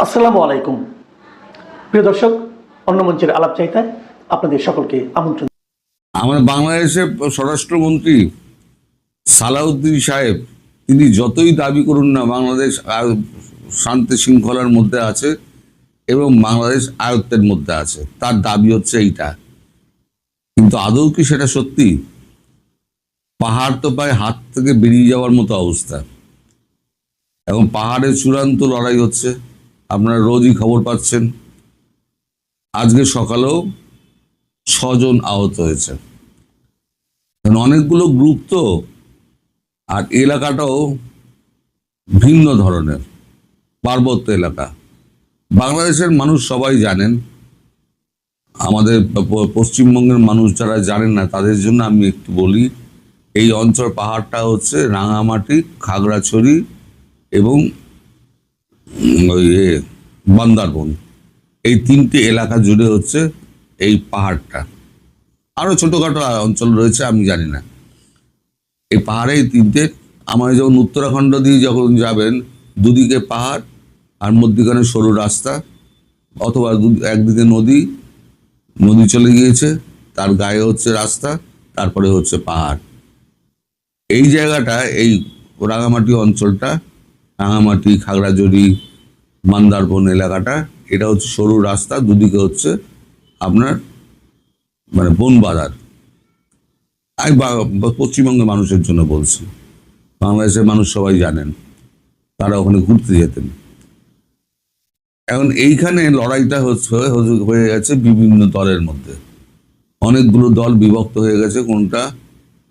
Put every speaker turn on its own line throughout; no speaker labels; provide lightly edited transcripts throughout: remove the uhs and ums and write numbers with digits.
আসসালামু আলাইকুম প্রিয় দর্শক, অন্য মঞ্চের আলাপ চাইতায় আপনাদের সকলকে আমন্ত্রণ।
আমার বাংলাদেশের স্বরাষ্ট্রমন্ত্রী সালাউদ্দিন সাহেব তিনি যতই দাবি করুন না বাংলাদেশ শান্তি শৃঙ্খলার মধ্যে আছে এবং বাংলাদেশ আয়ত্তের মধ্যে আছে, তার দাবি হচ্ছে এইটা। কিন্তু আদৌ কি সেটা সত্যি? পাহাড় তো প্রায় হাত থেকে বেরিয়ে যাওয়ার মতো অবস্থা। এখন পাহাড়ের চূড়ান্ত লড়াই হচ্ছে, আপনারা রোজই খবর পাচ্ছেন। আজকে সকালেও 6 জন আহত হয়েছে। অনেকগুলো গ্রুপ তো, আর এলাকাটাও ভিন্ন ধরনের পার্বত্য এলাকা। বাংলাদেশের মানুষ সবাই জানেন, আমাদের পশ্চিমবঙ্গের মানুষ যারা জানেন না তাদের জন্য আমি একটু বলি। এই অঞ্চল পাহাড়টা হচ্ছে রাঙামাটি, খাগড়াছড়ি এবং বান্দরবন, এই 3টে এলাকা জুড়ে হচ্ছে এই পাহাড়টা। আরো ছোটখাটো অঞ্চল রয়েছে, আমি জানি না। এই পাহাড়ে এই 3টে, আমার যখন উত্তরাখণ্ড দিয়ে যখন যাবেন, দুদিকে পাহাড় আর মধ্যখানে সরু রাস্তা, অথবা একদিকে নদী চলে গিয়েছে, তার গায়ে হচ্ছে রাস্তা, তারপরে হচ্ছে পাহাড়। এই জায়গাটা, এই রাঙামাটি অঞ্চলটা, রাঙামাটি, খাগড়াছড়ি, বান্দরবন এলাকাটা, এটা হচ্ছে সরু রাস্তা, দুদিকে হচ্ছে আপনার মানে বন বাজার। আমি পশ্চিমবঙ্গের মানুষের জন্য বলছি, বাংলাদেশের মানুষ সবাই জানেন, তারা ওখানে ঘুরতে যেতেন। এখন এইখানে লড়াইটা হয়ে গেছে বিভিন্ন দলের মধ্যে। অনেকগুলো দল বিভক্ত হয়ে গেছে, কোনটা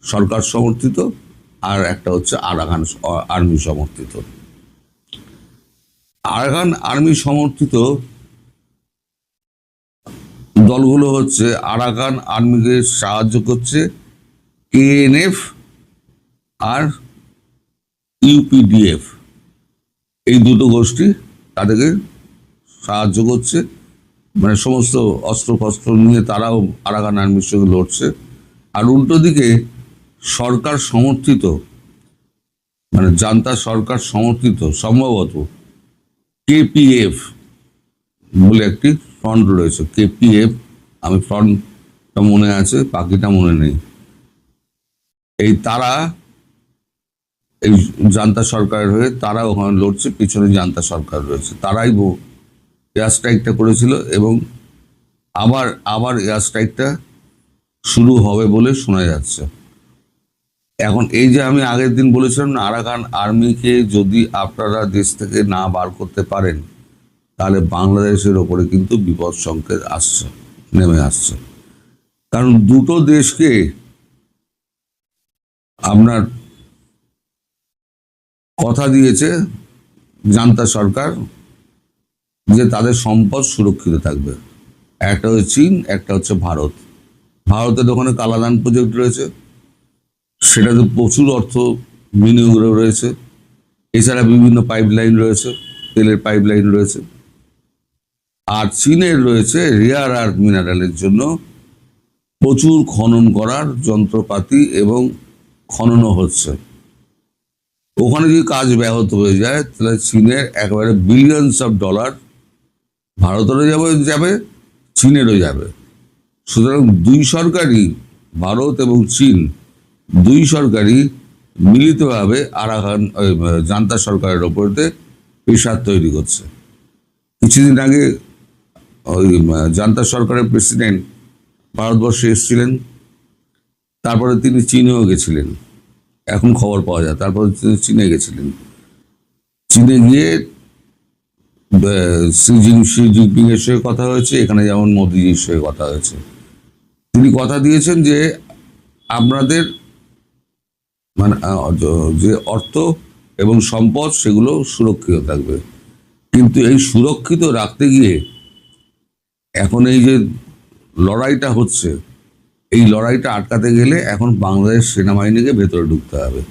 সরকার সমর্থিত আর একটা হচ্ছে আরাকান আর্মি সমর্থিত। আরাকান আর্মি সমর্থিত দলগুলো হচ্ছে আরাকান আর্মিকে সাহায্য করছে কেএনএফ আর ইউপিডিএফ, এই দুটো গোষ্ঠী তাদেরকে সাহায্য করছে। মানে সমস্ত অস্ত্রশস্ত্র নিয়ে তারাও আরাকান আর্মির সঙ্গে লড়ছে। আর উল্টো দিকে সরকার সমর্থিত, মানে জান্তা সরকার সমর্থিত সম্ভবত কেপিএফ বলে একটি ফ্রন্ট রয়েছে। কেপিএফ, আমি ফ্রন্টটা মনে আছে, বাকিটা মনে নেই। এই তারা এই জান্তা সরকারের হয়ে তারা ওখানে লড়ছে, পিছনে জান্তা সরকার রয়েছে। তারাই এয়ার স্ট্রাইকটা করেছিল এবং আবার এয়ার স্ট্রাইকটা শুরু হবে বলে শোনা যাচ্ছে। এখন এই যে আমি আগের দিন বলেছিলাম না, আরাকান আর্মিকে যদি আপনারা দেশ থেকে না বার করতে পারেন, তাহলে বাংলাদেশের ওপরে কিন্তু বিপদ সংকেত নেমে আসছে। কারণ দুটো দেশকে আপনার কথা দিয়েছে জান্তা সরকার যে তাদের সম্পদ সুরক্ষিত থাকবে। একটা হচ্ছে চীন, একটা হচ্ছে ভারত। ভারতের ওখানে কালাদান প্রজেক্ট রয়েছে, সেটাতে প্রচুর অর্থ বিনিয়োগ রয়েছে। এছাড়া বিভিন্ন পাইপলাইন রয়েছে, তেলের পাইপলাইন রয়েছে। আর চীনের রয়েছে রেয়ার আর্থ মিনারেলের জন্য প্রচুর খনন করার যন্ত্রপাতি এবং খননও হচ্ছে। ওখানে যদি কাজ ব্যাহত হয়ে যায়, তাহলে চীনের একেবারে বিলিয়নস অফ ডলার ভারতেরও যাবে, চীনেরও যাবে। সুতরাং দুই সরকারই, ভারত এবং চীন, দুই সরকারই মিলিতভাবে আরাকান জান্তা সরকারের ওপরতে প্রেশার তৈরি করছে। কিছুদিন আগে ওই জান্তা সরকারের প্রেসিডেন্ট ভারতবর্ষে এসেছিলেন, তারপরে তিনি চীনেও গেছিলেন, এখন খবর পাওয়া যায়। তারপরে তিনি চীনে গেছিলেন। চীনে গিয়ে শি জিনপিং এর সঙ্গে কথা হয়েছে, এখানে যেমন মোদিজির সঙ্গে কথা হয়েছে। তিনি কথা দিয়েছেন যে আপনাদের মানে যে অর্থ এবং সম্পদ সেগুলো সুরক্ষিত থাকবে। কিন্তু এই সুরক্ষিত রাখতে গিয়ে এখন এই যে লড়াইটা হচ্ছে, এই লড়াইটা আটকাতে গেলে এখন বাংলাদেশ সেনাবাহিনীকে ভেতরে ঢুকতে হবে।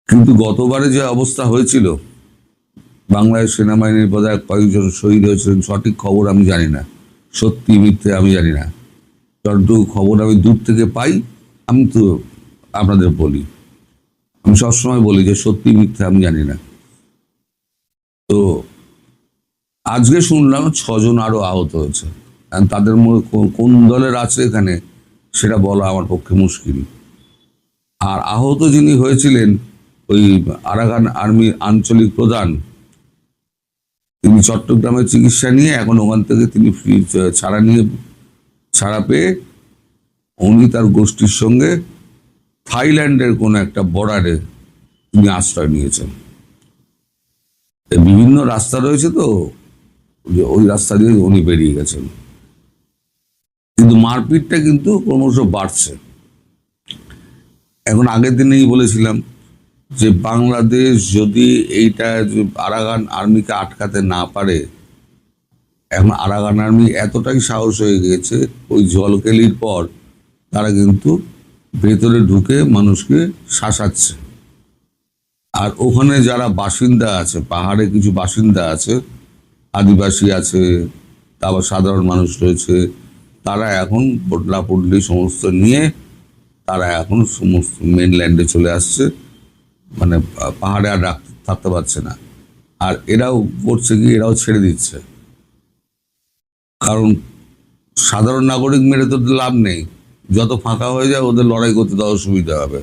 কিন্তু গতবারে যে অবস্থা হয়েছিল, বাংলাদেশ সেনাবাহিনীর বোধহয় কয়েকজন শহীদ হয়েছিলেন, সঠিক খবর আমি জানি না, সত্যি মিথ্যে আমি জানি না। যতটুকু খবর আমি দূর থেকে পাই, আমি তো আপনাদের বলি, আমি সবসময় বলি যে সত্যি মিথ্যে আমি জানি না। আজকে শুনলাম 6 জন আরো আহত হয়েছে। আর তাদের মধ্যে কোন দলের আছে এখানে সেটা বলা আমার পক্ষে মুশকিল। আর আহত যিনি হয়েছিলেন ওই আরাকান আর্মির আঞ্চলিক প্রধান, তিনি চট্টগ্রামে চিকিৎসা নিয়ে এখন ওখান থেকে তিনি ছাড়া পেয়ে উনি তার গোষ্ঠীর সঙ্গে থাইল্যান্ডের কোন একটা বর্ডারে তিনি আশ্রয় নিয়েছেন। বিভিন্ন রাস্তা রয়েছে তো, যে ওই রাস্তা দিয়ে উনি বেরিয়ে গেছেন। কিন্তু মারপিটটা কিন্তু ক্রমশ বাড়ছে। এখন আগের দিনেই বলেছিলাম যে বাংলাদেশ যদি এইটা আরাকান আর্মিকে আটকাতে না পারে, এখন আরাকান আর্মি এতটাই সাহস হয়ে গেছে, ওই জলকেলির পর তারা কিন্তু ভেতরে ঢুকে মানুষকে শাসাচ্ছে। আর ওখানে যারা বাসিন্দা আছে, পাহাড়ে কিছু বাসিন্দা আছে, আদিবাসী আছে, তারপর সাধারণ মানুষ রয়েছে, তারা এখন পটলা পটলি সমস্ত নিয়ে তারা এখন সমস্ত মেনল্যান্ডে চলে আসছে, মানে পাহাড়ে আর থাকতে পারছে না। আর এরাও করছে কি, এরাও ছেড়ে দিচ্ছে, কারণ সাধারণ নাগরিক মেরে তো লাভ নেই, যত ফাঁকা হয়ে যায় ওদের লড়াই করতে দেওয়া সুবিধা হবে।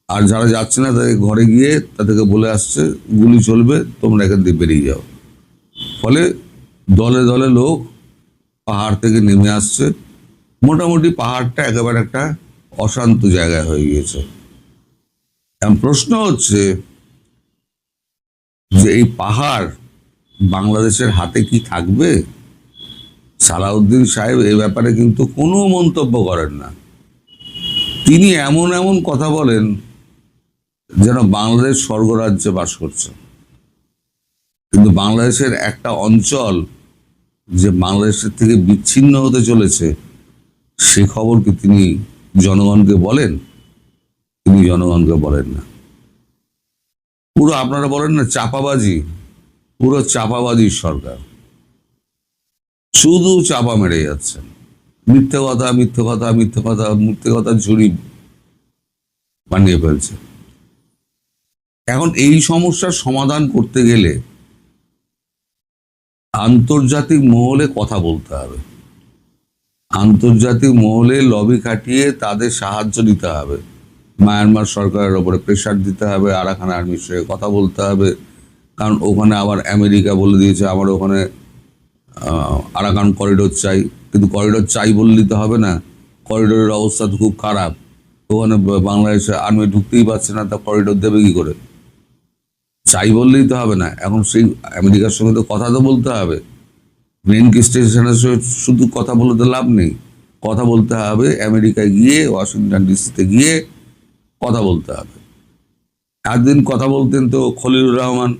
আর যারা যাচ্ছে না তাদের ঘরে গিয়ে তাদেরকে বলে আসছে গুলি চলবে, তোমরা এখান থেকে বেরিয়ে যাও। ফলে দলে দলে লোক পাহাড় থেকে নেমে আসছে। মোটামুটি পাহাড়টা একেবারে একটা অশান্ত জায়গায় হয়ে গিয়েছে। এখন প্রশ্ন হচ্ছে যে এই পাহাড় বাংলাদেশের হাতে কি থাকবে? সালাউদ্দিন সাহেব এই ব্যাপারে কিন্তু কোনো মন্তব্য করেন না। তিনি এমন এমন কথা বলেন যেন বাংলাদেশ স্বর্গরাজ্যে বাস করছে। কিন্তু বাংলাদেশের একটা অঞ্চল যে বাংলাদেশের থেকে বিচ্ছিন্ন হতে চলেছে, সে খবর কি তিনি জনগণকে বলেন? তিনি জনগণকে বলেন না। পুরো আপনারা বলেন না চাপাবাজি, পুরো চাপাবাজির সরকার, শুধু চাপা মেরে যাচ্ছেন। মিথ্যে কথা মিথ্যে কথা মিথ্যে কথা মিথ্যে কথার ঝুড়ি বানিয়ে ফেলছে। এখন এই সমস্যার সমাধান করতে গেলে আন্তর্জাতিক মহলে কথা বলতে হবে, আন্তর্জাতিক মহলে লবি খাটিয়ে তাদের সাহায্য নিতে হবে। মায়ানমার সরকারের ওপরে প্রেশার দিতে হবে, আরাকান আর্মির সঙ্গে কথা বলতে হবে। কারণ ওখানে আবার আমেরিকা বলে দিয়েছে আমার ওখানে আরাকান করিডোর চাই। কিন্তু করিডোর চাই বললেই তো হবে না, করিডোরের অবস্থা তো খুব খারাপ। ওখানে বাংলাদেশে আর্মি ঢুকতেই পারছে না, তা করিডোর দেবে কি করে? চাই বললেই তো হবে না, এখন সেই আমেরিকার সঙ্গে তো কথা তো বলতে হবে। মেন স্টেশনের শুধু কথা বলে তো লাভ নেই, কথা বলতে হবে আমেরিকায় গিয়ে, ওয়াশিংটন ডিসিতে গিয়ে কথা বলতে হবে। একদিন কথা বলতেন তো খলিলুর রহমান,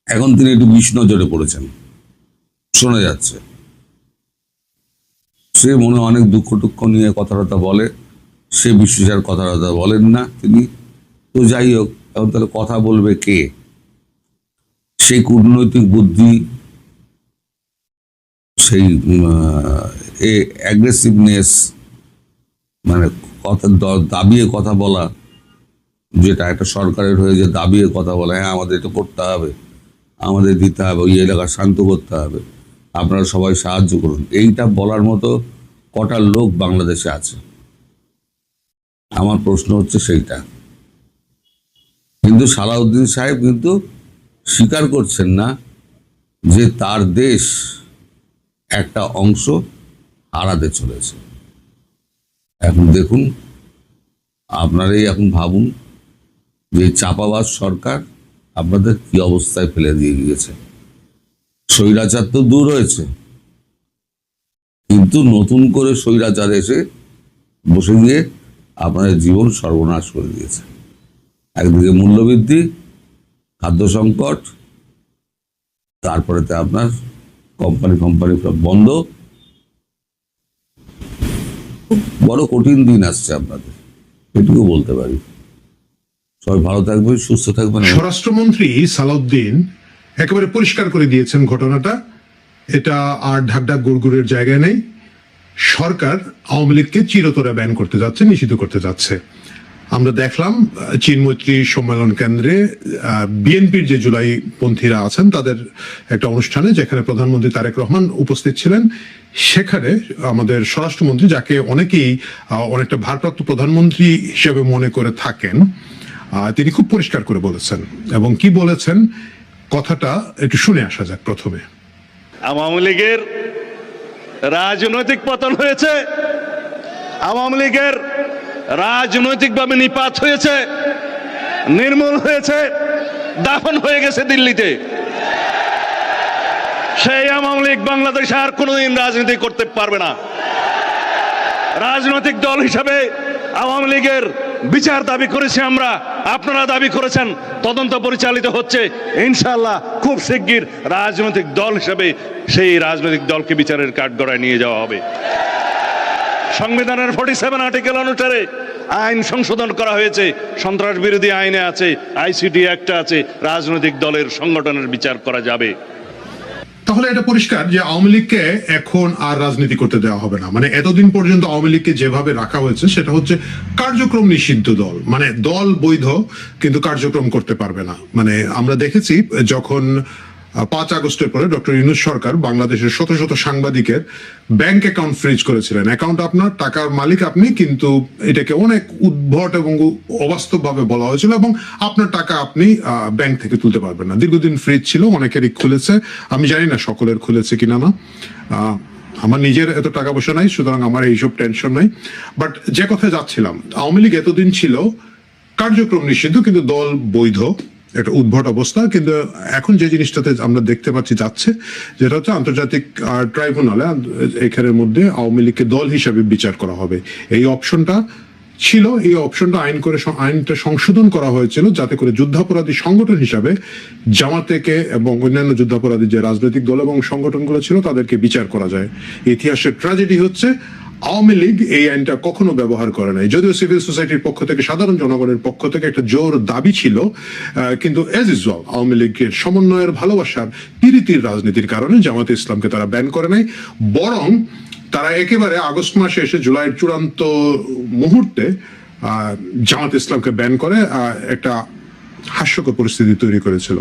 এখন তিনি একটু বিষ নজরে পড়েছেন শোনা যাচ্ছে। সে মনে অনেক দুঃখ টুক্ষ নিয়ে কথাবার্তা বলে, সে বিশ্বজার কথাবার্তা বলেন না তিনি। তো যাই হোক, এখন তাহলে কথা বলবে কে? সেই কূটনৈতিক বুদ্ধি, সেই অ্যাগ্রেসিভনেস, মানে কথা দাবিয়ে কথা বলা, যেটা একটা সরকারের হয়ে যে দাবিয়ে কথা বলা, হ্যাঁ আমাদের এটা করতে হবে, আমাদের দিতে হবে, ওই এলাকা শান্ত করতে হবে, আপনারা সবাই সাহায্য করুন, এইটা বলার মতো কটা লোক বাংলাদেশে আছে? আমার প্রশ্ন হচ্ছে সেইটা। কিন্তু সালাউদ্দিন সাহেব কিন্তু স্বীকার করছেন না যে তার দেশ একটা অংশ হারাতে চলেছে। এখন দেখুন, আপনারাই এখন ভাবুন যে চাপাবাজ সরকার আপনাদের কি অবস্থায় ফেলে দিয়ে গিয়েছে। স্বৈরাচার তো দূর হয়েছে, কিন্তু নতুন করে স্বৈরাচার এসে বসে গিয়ে আপনাদের জীবন সর্বনাশ করে দিয়েছে। একদিকে মূল্যবৃদ্ধি, খাদ্য সংকট, তারপরেতে আপনার কোম্পানি সব বন্ধ। বড় কঠিন দিন আসছে আপনাদের, এটুকু বলতে পারি। সবাই ভালো থাকবেন, সুস্থ থাকবেন।
স্বরাষ্ট্রমন্ত্রী সালাউদ্দিন একেবারে পরিষ্কার করে দিয়েছেন ঘটনাটা, এটা আর ঢাকঢাক গুড়গুড়ের জায়গায় নেই। সরকার আওয়ামী লীগকে চিরতরে ব্যান করতে যাচ্ছে, নিষিদ্ধ করতে যাচ্ছে। আমরা দেখলাম চীন মৈত্রী সম্মেলন কেন্দ্রে বিএনপির যে জুলাই পন্থীরা আছেন তাদের একটা অনুষ্ঠানে, যেখানে প্রধানমন্ত্রী তারেক রহমান উপস্থিত ছিলেন। সেখানে আমাদের স্বরাষ্ট্রমন্ত্রী, যাকে অনেকেই অনেকটা ভারপ্রাপ্ত প্রধানমন্ত্রী হিসেবে মনে করে থাকেন, তিনি খুব পরিষ্কার করে বলেছেন। এবং কি বলেছেন কথাটা একটু শুনে আসা যাক প্রথমে।
আওয়ামী লীগের রাজনৈতিক পতন হয়েছে, আওয়ামী লীগের রাজনৈতিকভাবে নিপাত হয়েছে, নির্মূল হয়েছে, দাফন হয়ে গেছে দিল্লিতে। সেই আওয়ামী লীগ বাংলাদেশে আর কোনোদিন রাজনীতি করতে পারবে না। রাজনৈতিক দল হিসাবে আওয়ামী লীগের বিচার দাবি করেছি আমরা, আপনারা দাবি করেছেন, তদন্ত পরিচালিত হচ্ছে। ইনশাআল্লাহ খুব শিগগির রাজনৈতিক দল হিসাবে সেই রাজনৈতিক দলকে বিচারের কাঠগড়ায় নিয়ে যাওয়া হবে। সংবিধানের 47 আর্টিকেল অনুসারে আইন সংশোধন করা হয়েছে, সন্ত্রাস বিরোধী আইনে আছে, আইসিটি অ্যাক্টে আছে, রাজনৈতিক দলের সংগঠনের বিচার করা যাবে।
তাহলে এটা পরিষ্কার যে আওয়ামী লীগকে এখন আর রাজনীতি করতে দেওয়া হবে না। মানে এতদিন পর্যন্ত আওয়ামী লীগকে যেভাবে রাখা হয়েছে সেটা হচ্ছে কার্যক্রম নিষিদ্ধ দল, মানে দল বৈধ কিন্তু কার্যক্রম করতে পারবে না। মানে আমরা দেখেছি যখন 5 আগস্টের পরে ডক্টর ইউনূস সরকার বাংলাদেশের শত শত সাংবাদিকের ব্যাংক অ্যাকাউন্ট ফ্রিজ করেছিলেন। অ্যাকাউন্ট আপনার, টাকার মালিক আপনি, কিন্তু এটাকে অনেক উদ্ভট এবং অবাস্তব ভাবে বলা হয়েছিল এবং আপনার টাকা আপনি ব্যাংক থেকে তুলতে পারবেন না। দীর্ঘদিন ফ্রিজ ছিল, অনেকেরই খুলেছে, আমি জানি না সকলের খুলেছে কিনা না। আমার নিজের এত টাকা পয়সা নাই, সুতরাং আমার এইসব টেনশন নাই। বাট যে কথায় যাচ্ছিলাম, আওয়ামী লীগ এতদিন ছিল কার্যক্রম নিষিদ্ধ কিন্তু দল বৈধ, একটা উদ্ভট অবস্থা। কিন্তু এখন যে জিনিসটাতে আমরা দেখতে পাচ্ছি যাচ্ছে, যেটা হচ্ছে আন্তর্জাতিক ট্রাইব্যুনালে এখানের মধ্যে আওয়ামী লীগকে দল হিসাবে বিচার করা হবে। এই অপশনটা ছিল, এই অপশনটা আইনটা সংশোধন করা হয়েছিল যাতে করে যুদ্ধাপরাধী সংগঠন হিসাবে জামাতেকে এবং অন্যান্য যুদ্ধাপরাধী যে রাজনৈতিক দল এবং সংগঠনগুলো ছিল তাদেরকে বিচার করা যায়। ইতিহাসের ট্র্যাজেডি হচ্ছে আওয়ামী লীগ এই আইনটা কখনো ব্যবহার করে নাই, যদিও সিভিল সোসাইটির পক্ষ থেকে, সাধারণ জনগণের পক্ষ থেকে একটা জোর দাবি ছিল, কিন্তু এজ ইউজুয়াল আওয়ামী লীগের সমন্বয়ের, ভালোবাসার, পিরিতির রাজনীতির কারণে জামাতে ইসলামকে তারা ব্যান করে নাই। বরং তারা একেবারে আগস্ট মাসে এসে জুলাইয়ের চূড়ান্ত মুহূর্তে জামাত ইসলামকে ব্যান করে একটা হাস্যকর পরিস্থিতি তৈরি করেছিল।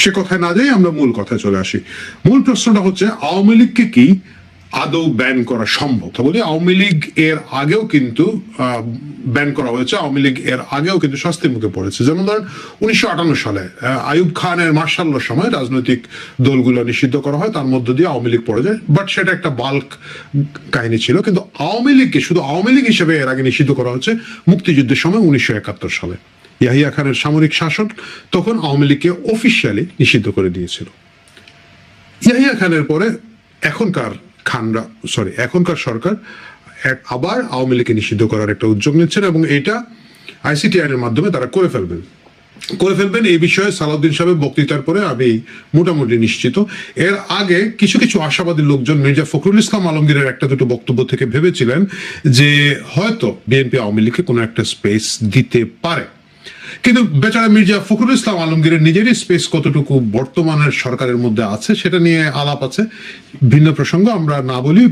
সে কথায় না যাই আমরা মূল কথায় চলে আসি। মূল প্রশ্নটা হচ্ছে আওয়ামী লীগকে কি আদৌ ব্যান করা সম্ভব? বলি আওয়ামী লীগ এর আগেও কিন্তু ব্যান করা হয়েছে, আওয়ামী লীগ এর আগেও কিন্তু শাস্তির মুখে পড়েছে। যেমন ধরেন 1958 সালে আইয়ুব খানের মার্শাল্লার সময় রাজনৈতিক দলগুলো নিষিদ্ধ করা হয়, তার মধ্য দিয়ে আওয়ামী লীগ পড়ে যায়। বাট সেটা একটা বাল্ক কাহিনী ছিল। কিন্তু আওয়ামী লীগকে শুধু আওয়ামী লীগ হিসেবে এর আগে নিষিদ্ধ করা হচ্ছে মুক্তিযুদ্ধের সময় 1971 সালে ইয়াহিয়া খানের সামরিক শাসন তখন আওয়ামী লীগকে অফিসিয়ালি নিষিদ্ধ করে দিয়েছিল। ইয়াহিয়া খানের পরে এখনকার সরকার আবার আওয়ামী লীগকে নিষিদ্ধ করার একটা উদ্যোগ নিচ্ছেন এবং এটা আইসিটি আইনের মাধ্যমে তারা করে ফেলবেন। এই বিষয়ে সালাউদ্দিন সাহেব বক্তৃতার পরে আমি মোটামুটি নিশ্চিত। এর আগে কিছু কিছু আশাবাদী লোকজন মির্জা ফখরুল ইসলাম আলমগীরের একটা দুটো বক্তব্য থেকে ভেবেছিলেন যে হয়তো বিএনপি আওয়ামী লীগকে কোনো একটা স্পেস দিতে পারে, কিন্তু বেচারা মির্জা ফখরুল ইসলাম আলমগীরের নিজেরই স্পেস কতটুকু বর্তমানের সরকারের মধ্যে আছে সেটা নিয়ে আলাপ আছে। ভিন্ন প্রসঙ্গ, আমরা না বলি।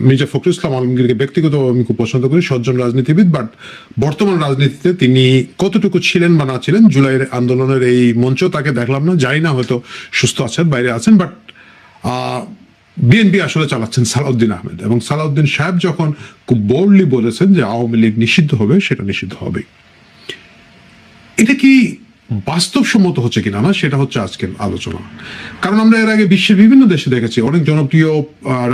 মির্জা ফখরুল ইসলাম আলমগীরকে ব্যক্তিগতভাবে আমি খুব পছন্দ করি, সজ্জন রাজনীতিবিদ। বাট বর্তমান রাজনীতিতে তিনি কতটুকু ছিলেন বা না ছিলেন, জুলাইয়ের আন্দোলনের এই মঞ্চ তাকে দেখলাম না, জানি না, হয়তো সুস্থ আছেন, বাইরে আছেন। বাট বিএনপি আসলে চালাচ্ছেন সালাউদ্দিন আহমেদ, এবং সালাউদ্দিন সাহেব যখন খুব বোল্ডলি বলেছেন যে আওয়ামী লীগ নিষিদ্ধ হবে, সেটা নিষিদ্ধ হবে। এটা কি বাস্তবসম্মত হচ্ছে কিনা না, সেটা হচ্ছে আজকের আলোচনা। কারণ আমরা এর আগে বিশ্বের বিভিন্ন দেশে দেখেছি অনেক জনপ্রিয়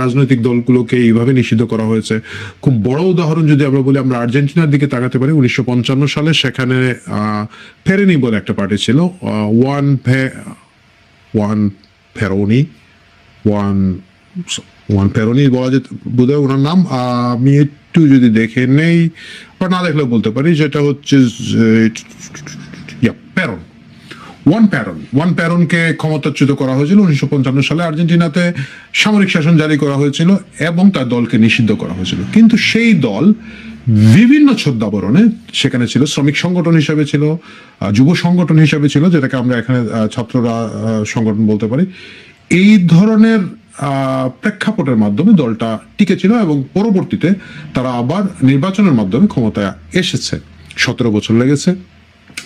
রাজনৈতিক দলগুলোকে এইভাবে নিষিদ্ধ করা হয়েছে। খুব বড় উদাহরণ যদি আমরা বলি, আমরা আর্জেন্টিনার দিকে তাকাতে পারি। 1955 সালে সেখানে ফেরেনি বলে একটা পার্টি ছিল, ওয়ান ফেরোনি বলা যেত বোধহয় ওনার নাম, আমি একটু যদি দেখে নেই বা না দেখলেও বলতে পারি, যেটা হচ্ছে ওয়ান প্যারনকে ক্ষমতাচ্যুত করা হয়েছিল 1955 সালে। আর্জেন্টিনাতে সামরিক শাসন জারি করা হয়েছিল এবং তার দলকে নিষিদ্ধ করা হয়েছিল। কিন্তু সেই দল বিভিন্ন ছদ্মাবরণে সেখানে ছিল, শ্রমিক সংগঠন হিসাবে ছিল, যুব সংগঠন হিসাবে ছিল, যেটাকে আমরা এখানে ছাত্ররা সংগঠন বলতে পারি। এই ধরনের প্রেক্ষাপটের মাধ্যমে দলটা টিকে ছিল এবং পরবর্তীতে তারা আবার নির্বাচনের মাধ্যমে ক্ষমতায় এসেছে। 17 বছর লেগেছে।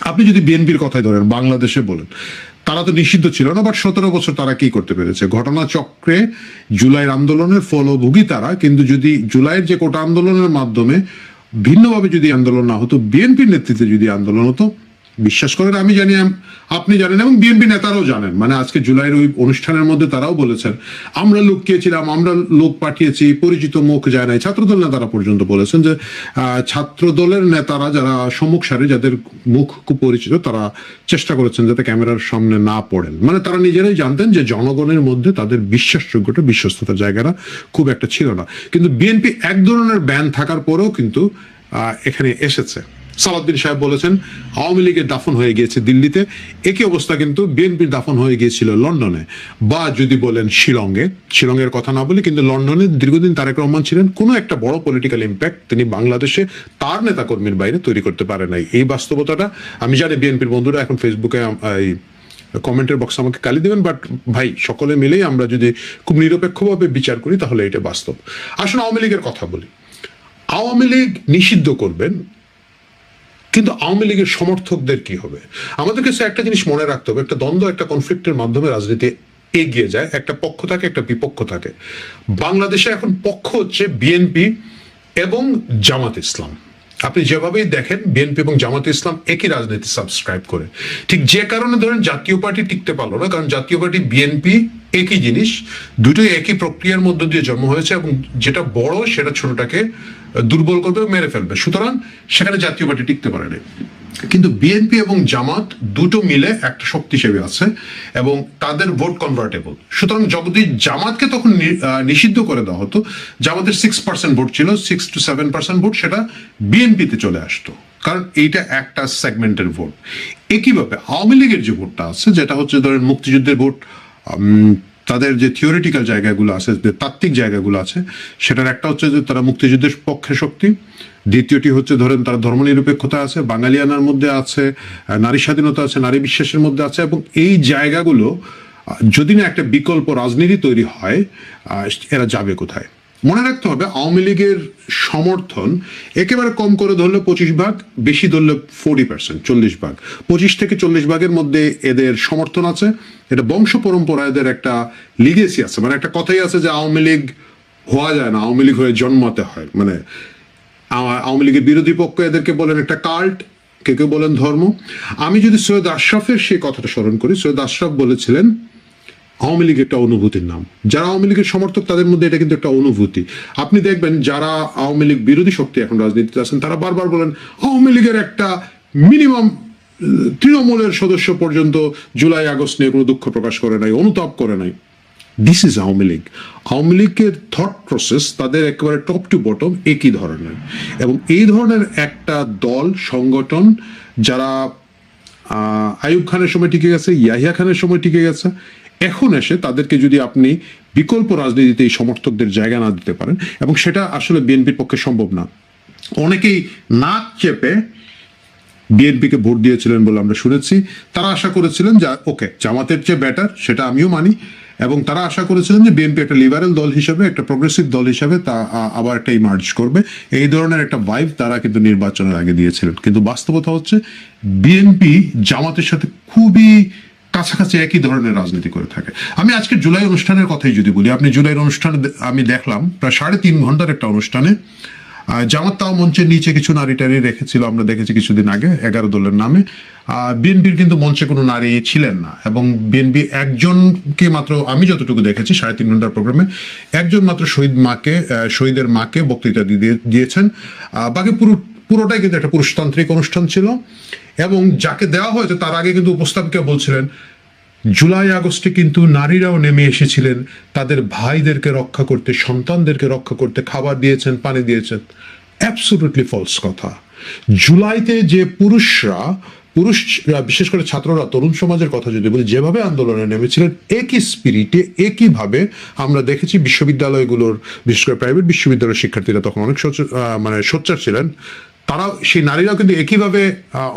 আপনি যদি বিএনপির কথাই ধরেন, বাংলাদেশে বলেন, তারা তো নিষিদ্ধ ছিল না, বাট 17 বছর তারা কি করতে পেরেছে? ঘটনাচক্রে জুলাইয়ের আন্দোলনের ফলভোগী তারা, কিন্তু যদি জুলাইয়ের যে কোটা আন্দোলনের মাধ্যমে ভিন্নভাবে যদি আন্দোলন না হতো, বিএনপির নেতৃত্বে যদি আন্দোলন হতো, বিশ্বাস করেন আমি জানি, আপনি জানেন এবং বিএনপি নেতারাও জানেন, মানে আজকে জুলাইয়ের ওই অনুষ্ঠানের মধ্যে তারাও বলেছেন আমরা লুকিয়েছিলাম, আমরা লোক পাঠিয়েছি, পরিচিত মুখ যায় নাই। ছাত্রদল নেতারা পর্যন্ত বলেছেন যে ছাত্রদলের নেতারা যারা সম্মুখ সারি, যাদের মুখ খুব পরিচিত, তারা চেষ্টা করেছেন যাতে ক্যামেরার সামনে না পড়েন। মানে তারা নিজেরাই জানতেন যে জনগণের মধ্যে তাদের বিশ্বাসযোগ্যতা, বিশ্বস্ততার জায়গাটা খুব একটা ছিল না। কিন্তু বিএনপি এক ধরনের ব্যান থাকার পরেও কিন্তু এখানে এসেছে। সালাউদ্দিন সাহেব বলেছেন আওয়ামী লীগের দাফন হয়ে গিয়েছে দিল্লিতে, একই অবস্থা কিন্তু বিএনপির দাফন হয়ে গিয়েছিল লন্ডনে, বা যদি বলেন শিলংয়ের কথা না বলি, কিন্তু লন্ডনে দীর্ঘদিন তারেক রহমান ছিলেন। কোনো একটা বড় পলিটিক্যাল ইম্প্যাক্ট তিনি বাংলাদেশে তার নেতাকর্মীর বাইরে তৈরি করতে পারে নাই। এই বাস্তবতাটা আমি জানি বিএনপির বন্ধুরা এখন ফেসবুকে কমেন্টের বক্সে আমাকে গালি দেবেন, বাট ভাই সকলে মিলেই আমরা যদি খুব নিরপেক্ষভাবে বিচার করি তাহলে এটা বাস্তব। আসলে আওয়ামী লীগের কথা বলি। আওয়ামী লীগ নিষিদ্ধ করবেন, কিন্তু আওয়ামী লীগের সমর্থকদের কি হবে? আমাদের কাছে একটা জিনিস মনে রাখতে হবে, একটা দ্বন্দ্ব, একটা কনফ্লিক্টের মাধ্যমে রাজনীতি এগিয়ে যায়। একটা পক্ষ থাকে, একটা বিপক্ষ থাকে। বাংলাদেশে এখন পক্ষ হচ্ছে বিএনপি এবং জামাত ইসলাম। আপনি যেভাবেই দেখেন বিএনপি এবং জামাত ইসলাম একই রাজনীতি সাবস্ক্রাইব করে। ঠিক যে কারণে ধরেন জাতীয় পার্টি টিকতে পারলো না, কারণ জাতীয় পার্টি বিএনপি একই জিনিস, দুটোই একই প্রক্রিয়ার মধ্য দিয়ে জন্ম হয়েছে, এবং যেটা বড় সেটা ছোটটাকে দুর্বল করবে, মেরে ফেলবে। সুতরাং সেখানে জাতীয় পার্টি টিকতে পারে না। কিন্তু বিএনপি এবং জামাত দুটো মিলে একটা শক্তি হিসেবে আছে এবং তাদের ভোট কনভার্টেবল। সুতরাং যদি জামাতকে তখন নিষিদ্ধ করে দেওয়া হতো, জামাতের 6% ভোট ছিল, 6 to 7% ভোট সেটা বিএনপিতে চলে আসতো, কারণ এইটা একটা সেগমেন্টের ভোট। একইভাবে আওয়ামী লীগের যে ভোটটা আছে, যেটা হচ্ছে ধরেন মুক্তিযুদ্ধের ভোট, তাদের যে থিওরিটিক্যাল জায়গাগুলো আছে, যে তাত্ত্বিক জায়গাগুলো আছে, সেটার একটা হচ্ছে যে তারা মুক্তিযুদ্ধের পক্ষে শক্তি, দ্বিতীয়টি হচ্ছে ধরেন তারা ধর্মনিরপেক্ষতা আছে, বাঙালিয়ানার মধ্যে আছে, নারী স্বাধীনতা আছে, নারী বিশ্বাসের মধ্যে আছে। এবং এই জায়গাগুলো যদি না একটা বিকল্প রাজনীতি তৈরি হয়, এরা যাবে কোথায়? মনে রাখতে হবে আওয়ামী লীগের সমর্থন একেবারে কম করে ধরলে 25%, বেশি ধরলে 40%, 40%। 25 থেকে 40 ভাগের মধ্যে এদের সমর্থন আছে। এটা বংশ পরম্পরা, এদের একটা লিগেসি আছে। মানে একটা কথাই আছে যে আওয়ামী লীগ হওয়া যায় না, আওয়ামী লীগ হয়ে জন্মাতে হয়। মানে আওয়ামী লীগের বিরোধী পক্ষ এদেরকে বলেন একটা কাল্ট, কেউ কেউ বলেন ধর্ম। আমি যদি সৈয়দ আশরাফের সেই কথাটা স্মরণ করি, সৈয়দ আশরাফ বলেছিলেন আওয়ামী লীগ একটা অনুভূতির নাম। যারা আওয়ামী লীগের সমর্থক তাদের মধ্যে এটা কিন্তু একটা অনুভূতি। আপনি দেখবেন যারা আওয়ামী লীগ বিরোধী শক্তি এখন রাজনীতিতে আছেন, তারা বারবার বলেন আওয়ামী লীগের একটা মিনিমাম তৃণমূলের সদস্য পর্যন্ত জুলাই আগস্ট নিয়ে কোনো দুঃখ প্রকাশ করে নাই, অনুতাপ করে নাই। This is Awami League. আওয়ামী লীগের থট প্রসেস তাদের একেবারে টপ টু বটম একই ধরনের, এবং এই ধরনের একটা দল সংগঠন যারা আইয়ুব খানের সময় টিকে গেছে, ইয়াহিয়া খানের সময় টিকে গেছে, এখন এসে তাদেরকে যদি আপনি বিকল্প রাজনীতিতে এই সমর্থকদের জায়গা না দিতে পারেন, এবং সেটা আসলে বিএনপির পক্ষে সম্ভব না। অনেকেই নাক চেপে বিএনপিকে ভোট দিয়েছিলেন বলে আমরা শুনেছি। তারা আশা করেছিলেন যে ওকে জামাতের চেয়ে বেটার, সেটা আমিও মানি, এবং তারা আশা করেছিলেন যে বিএনপি একটা লিবারেল দল হিসেবে, একটা প্রগ্রেসিভ দল হিসেবে তা আবার একটা ইমার্জ করবে। এই ধরনের একটা ভাইব তারা কিন্তু নির্বাচনের আগে দিয়েছিলেন। কিন্তু বাস্তবতা হচ্ছে বিএনপি জামাতের সাথে খুবই কাছাকাছি একই ধরনের রাজনীতি করে থাকে। আমি আজকে জুলাই অনুষ্ঠানের কথাই যদি বলি, আপনি জুলাইয়ের অনুষ্ঠানে আমি দেখলাম প্রায় 3.5 ঘন্টার একটা অনুষ্ঠানে জামাত তাও মঞ্চের নিচে কিছু নারী টারি রেখেছিল, আমরা দেখেছি কিছুদিন আগে 11 দলের নামে। বিএনপির কিন্তু মঞ্চে কোনো নারী ছিলেন না, এবং বিএনপি একজনকে মাত্র, আমি যতটুকু দেখেছি 3.5 ঘন্টার প্রোগ্রামে, একজন মাত্র শহীদের মাকে বক্তৃতা দিয়েছেন। বাকি পুরোটাই কিন্তু একটা পুরুষতান্ত্রিক অনুষ্ঠান ছিল, এবং যাকে দেওয়া হয়েছে তার আগে কিন্তু উপস্থাপিকা বলছিলেন জুলাই আগস্টে কিন্তু নারীরাও নেমে এসেছিলেন তাদের ভাইদেরকে রক্ষা করতে, সন্তানদেরকে রক্ষা করতে, খাবার দিয়েছেন, পানি দিয়েছেন। অ্যাবসলিউটলি ফলস কথা। জুলাইতে যে পুরুষরা, বিশেষ করে ছাত্ররা, তরুণ সমাজের কথা যদি বলি, যেভাবে আন্দোলনে নেমেছিলেন একই স্পিরিটে, একইভাবে আমরা দেখেছি বিশ্ববিদ্যালয়গুলোর, বিশেষ করে প্রাইভেট বিশ্ববিদ্যালয়ের শিক্ষার্থীরা তখন অনেক সোচ্চার ছিলেন। তারা, সেই নারীরাও কিন্তু একইভাবে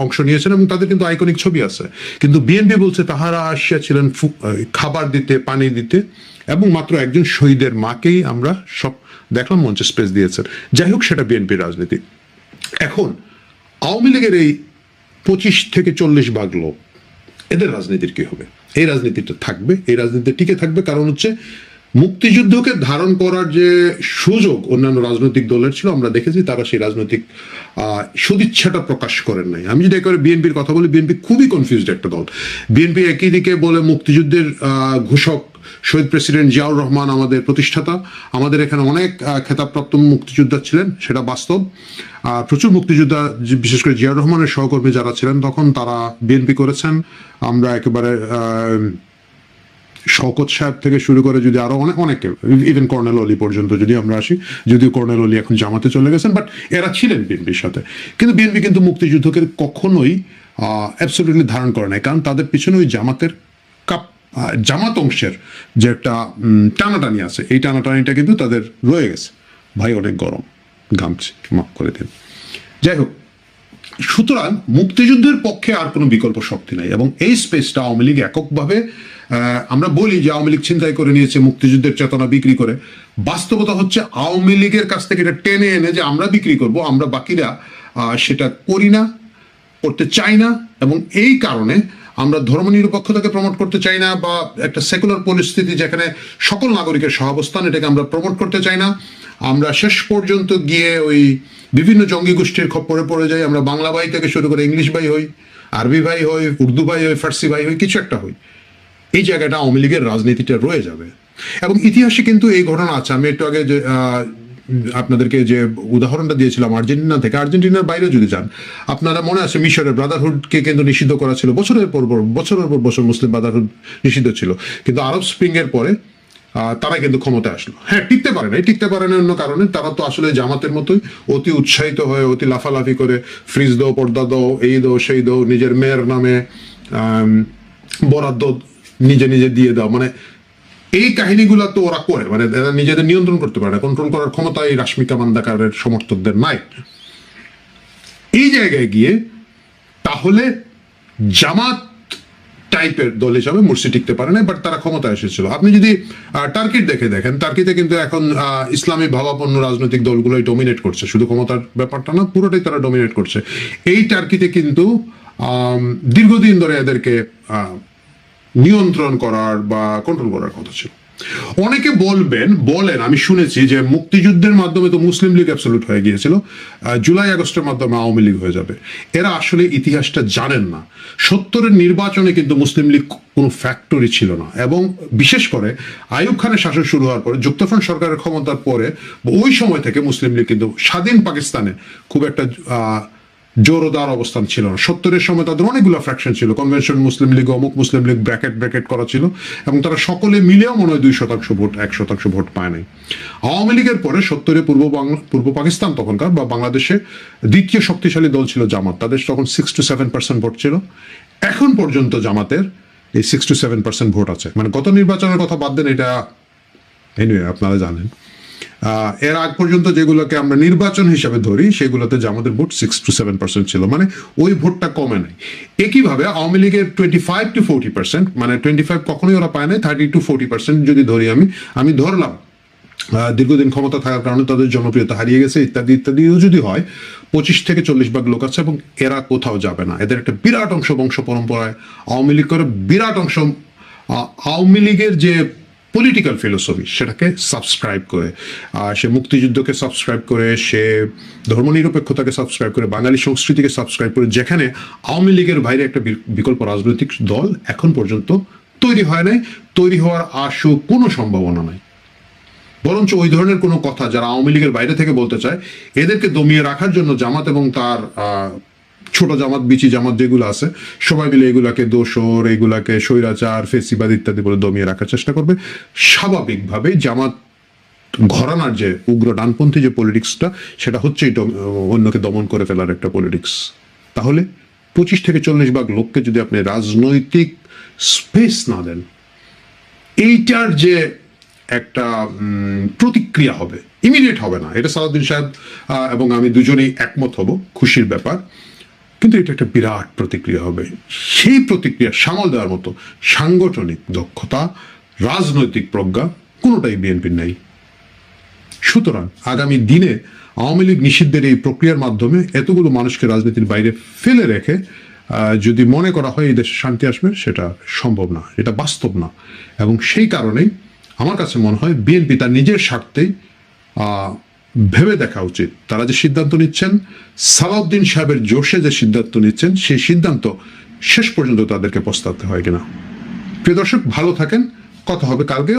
অংশ নিয়েছেন, এবং তাদের কিন্তু আইকনিক ছবি আছে। কিন্তু বিএনপি বলছে তাহারা আসিয়াছিলেন খাবার দিতে, পানি দিতে, এবং মাত্র একজন শহীদের মাকেই আমরা সব দেখলাম মঞ্চে স্পেস দিয়েছেন। যাই হোক, সেটা বিএনপির রাজনীতি। এখন আওয়ামী লীগের এই 25 থেকে 40 ভাগ লোক, এদের রাজনীতির কি হবে? এই রাজনীতিটা থাকবে, এই রাজনীতি টিকে থাকবে, কারণ হচ্ছে মুক্তিযুদ্ধকে ধারণ করার যে সুযোগ অন্যান্য রাজনৈতিক দলের ছিল, আমরা দেখেছি তারা সেই রাজনৈতিক সদিচ্ছাটা প্রকাশ করেন নাই। আমি যদি একেবারে বিএনপির কথা বলি, বিএনপি খুবই কনফিউজড একটা দল। বিএনপি একই দিকে বলে মুক্তিযুদ্ধের ঘোষক শহীদ প্রেসিডেন্ট জিয়াউর রহমান আমাদের প্রতিষ্ঠাতা, আমাদের এখানে অনেক খেতাবপ্রাপ্ত মুক্তিযোদ্ধা ছিলেন, সেটা বাস্তব। প্রচুর মুক্তিযোদ্ধা, বিশেষ করে জিয়াউর রহমানের সহকর্মী যারা ছিলেন তখন, তারা বিএনপি করেছেন। আমরা একেবারে শওকত সাহেব থেকে শুরু করে যদি আরো অনেকে, ইভেন কর্নেল অলি পর্যন্ত যদি আমরা আসি, যদিও কর্নেল অলি এখন জামাতে চলে গেছেন, বাট এরা ছিলেন বিএনপির সাথে। কিন্তু বিএনপি কিন্তু মুক্তিযুদ্ধকে কখনোই অ্যাবসলিউটলি ধারণ করে নাই, কারণ তাদের পিছনে ওই জামাত অংশের যে একটা টানাটানি আছে, এই টানাটানিটা কিন্তু তাদের রয়ে গেছে। ভাই অনেক গরম, ঘামছি, মাফ করে দিন। যাই হোক, সুতরাং মুক্তিযুদ্ধের পক্ষে আর কোনো বিকল্প শক্তি নাই, এবং এই স্পেসটা আওয়ামী লীগ এককভাবে, আমরা বলি যে আওয়ামী লীগ ছিনতাই করে নিয়েছে মুক্তিযুদ্ধের চেতনা বিক্রি করে, বাস্তবতা হচ্ছে আওয়ামী লীগের কাছ থেকে এটা টেনে এনে যে আমরা বিক্রি করব, আমরা বাকিরা সেটা করি না, করতে চাই না। এবং এই কারণে আমরা ধর্মনিরপেক্ষতাকে প্রমোট করতে চাই না, বা একটা সেকুলার পরিস্থিতি যেখানে সকল নাগরিকের সহাবস্থান, এটাকে আমরা প্রমোট করতে চাই না। আমরা শেষ পর্যন্ত গিয়ে ওই বিভিন্ন জঙ্গি গোষ্ঠীর খপ্পরে পড়ে যাই। আমরা বাংলা ভাই থেকে শুরু করে ইংলিশ ভাই হই, আরবি ভাই হই, উর্দু ভাই হই, ফার্সি ভাই হই, কিছু একটা হই। এই জায়গাটা আওয়ামী লীগের রাজনীতিটা রয়ে যাবে। এবং ইতিহাসে কিন্তু এই ঘটনা আছে। আমি একটু আগে যে আপনাদেরকে যে উদাহরণটা দিয়েছিলাম আর্জেন্টিনা থেকে, আর্জেন্টিনার বাইরে যদি যান, আপনারা মনে আছে মিশরের ব্রাদারহুডকে কিন্তু নিষিদ্ধ করা ছিল, বছরের পর বছর মুসলিম ব্রাদারহুড নিষিদ্ধ ছিল। কিন্তু আরব স্প্রিং এর পরে তারা কিন্তু ক্ষমতায় আসলো। হ্যাঁ, টিকতে পারে না অন্য কারণে। তারা তো আসলে জামাতের মতোই অতি উৎসাহিত হয়ে, অতি লাফালাফি করে, ফ্রিজ দাও, পর্দা দাও, এই দাও, সেই দাও, নিজের মেয়ের নামে বরাদ্দ নিজে নিজে দিয়ে দাও, মানে এই কাহিনীগুলো তো ওরা করে, মানে এরা নিজেদের নিয়ন্ত্রণ করতে পারে না, কন্ট্রোল করার ক্ষমতা এই রাশমিকা মান্দাকারের সমর্থকদের নাই। এই জায়গায় গিয়ে তাহলে জামাত টাইপের দল হিসাবে মুরসি টিকতে পারে না, বাট তারা ক্ষমতায় এসেছিল। আপনি যদি টার্কির দেখেন, টার্কিতে কিন্তু এখন ইসলামী ভাবাপন্ন রাজনৈতিক দলগুলোই ডমিনেট করছে, শুধু ক্ষমতার ব্যাপারটা না, পুরোটাই তারা ডমিনেট করছে। এই টার্কিতে কিন্তু দীর্ঘদিন ধরে এদেরকে নিয়ন্ত্রণ করার বা কন্ট্রোল করার কথা ছিল। অনেকে বলেন, আমি শুনেছি যে মুক্তিযুদ্ধের মাধ্যমে তো মুসলিম লীগ অ্যাবসলিউট হয়ে গিয়েছিল, জুলাই আগস্টের মাধ্যমে আওয়ামী লীগ হয়ে যাবে। এরা আসলে ইতিহাসটা জানেন না। 70-এর নির্বাচনে কিন্তু মুসলিম লীগ কোনো ফ্যাক্টরি ছিল না, এবং বিশেষ করে আইয়ুব খানের শাসন শুরু হওয়ার পরে, যুক্তফ্রন্ট সরকারের ক্ষমতার পরে, ওই সময় থেকে মুসলিম লীগ কিন্তু স্বাধীন পাকিস্তানে খুব একটা জোরদার অবস্থান ছিল না। 70-এর সময় তাদের অনেকগুলো ফ্র্যাকশন ছিল, কনভেনশন মুসলিম লীগ, অমুক মুসলিম লীগ, ব্র্যাকেট করা ছিল, এবং তারা সকলে মিলেও মনে হয় 2% ভোট, 1% ভোট পায় নাই। আওয়ামী লীগের পরে 70-এ পূর্ব পাকিস্তান তখনকার বা বাংলাদেশে দ্বিতীয় শক্তিশালী দল ছিল জামাত, তাদের তখন 6 to 7% ভোট ছিল। এখন পর্যন্ত জামাতের এই 6 to 7% ভোট আছে, মানে গত নির্বাচনের কথা বাদ দেন, এটা এনিওয়ে আপনারা জানেন। এর আগ পর্যন্ত যেগুলোকে আমরা নির্বাচন হিসাবে ধরি, সেগুলোতে জামাতের ভোট 6 to 7% ছিল, মানে ওই ভোটটা কমে নাই। একইভাবে আওয়ামী লীগের 25 to 40%, মানে 25 কখনোই ওরা পায় নাই, 30 to 40% যদি ধরি, আমি ধরলাম দীর্ঘদিন ক্ষমতা থাকার কারণে তাদের জনপ্রিয়তা হারিয়ে গেছে, ইত্যাদি ইত্যাদিও যদি হয়, 25 থেকে 40 ভাগ লোক আছে, এবং এরা কোথাও যাবে না। এদের একটা বিরাট অংশ বংশ পরম্পরায় আওয়ামী লীগ করে, বিরাট অংশ আওয়ামী লীগের যে পলিটিক্যাল ফিলোসফি সেটাকে সাবস্ক্রাইব করে, সে মুক্তিযুদ্ধকে সাবস্ক্রাইব করে, সে ধর্মনিরপেক্ষতাকে সাবস্ক্রাইব করে, বাঙালি সংস্কৃতিকে সাবস্ক্রাইব করে, যেখানে আওয়ামী লীগের বাইরে একটা বিকল্প রাজনৈতিক দল এখন পর্যন্ত তৈরি হয় নাই, তৈরি হওয়ার আশু কোনো সম্ভাবনা নাই। বরঞ্চ ওই ধরনের কোনো কথা যারা আওয়ামী লীগের বাইরে থেকে বলতে চায়, এদেরকে দমিয়ে রাখার জন্য জামাত এবং তার ছোট জামাত, বিচি জামাত যেগুলো আছে, সবাই মিলে এগুলাকে দোসর, এগুলাকে স্বৈরাচার, ফেসিবাদ ইত্যাদি বলে দমিয়ে রাখার চেষ্টা করবে। স্বাভাবিকভাবে জামাত ঘরানার যে উগ্র ডানপন্থী যে পলিটিক্সটা, সেটা হচ্ছে অন্যকে দমন করে ফেলার একটা পলিটিক্স। তাহলে 25 থেকে 40 ভাগ লোককে যদি আপনি রাজনৈতিক স্পেস না দেন, এইটার যে একটা প্রতিক্রিয়া হবে, ইমিডিয়েট হবে না। এটা সালাউদ্দিন সাহেব এবং আমি দুজনেই একমত হব, খুশির ব্যাপার, কিন্তু এটা একটা বিরাট প্রতিক্রিয়া হবে। সেই প্রতিক্রিয়া সামাল দেওয়ার মতো সাংগঠনিক দক্ষতা, রাজনৈতিক প্রজ্ঞা কোনোটাই বিএনপির নেই। সুতরাং আগামী দিনে আওয়ামী লীগ নিষিদ্ধের এই প্রক্রিয়ার মাধ্যমে এতগুলো মানুষকে রাজনীতির বাইরে ফেলে রেখে যদি মনে করা হয় এই দেশে শান্তি আসবে, সেটা সম্ভব না, এটা বাস্তব না। এবং সেই কারণেই আমার কাছে মনে হয় বিএনপি তার নিজের স্বার্থেই ভেবে দেখা উচিত তারা যে সিদ্ধান্ত নিচ্ছেন, সালাউদ্দিন সাহেবের জোশে যে সিদ্ধান্ত নিচ্ছেন, সেই সিদ্ধান্ত শেষ পর্যন্ত তাদেরকে পস্তাতে হয় কিনা। প্রিয় দর্শক, ভালো থাকেন, কথা হবে কালকে।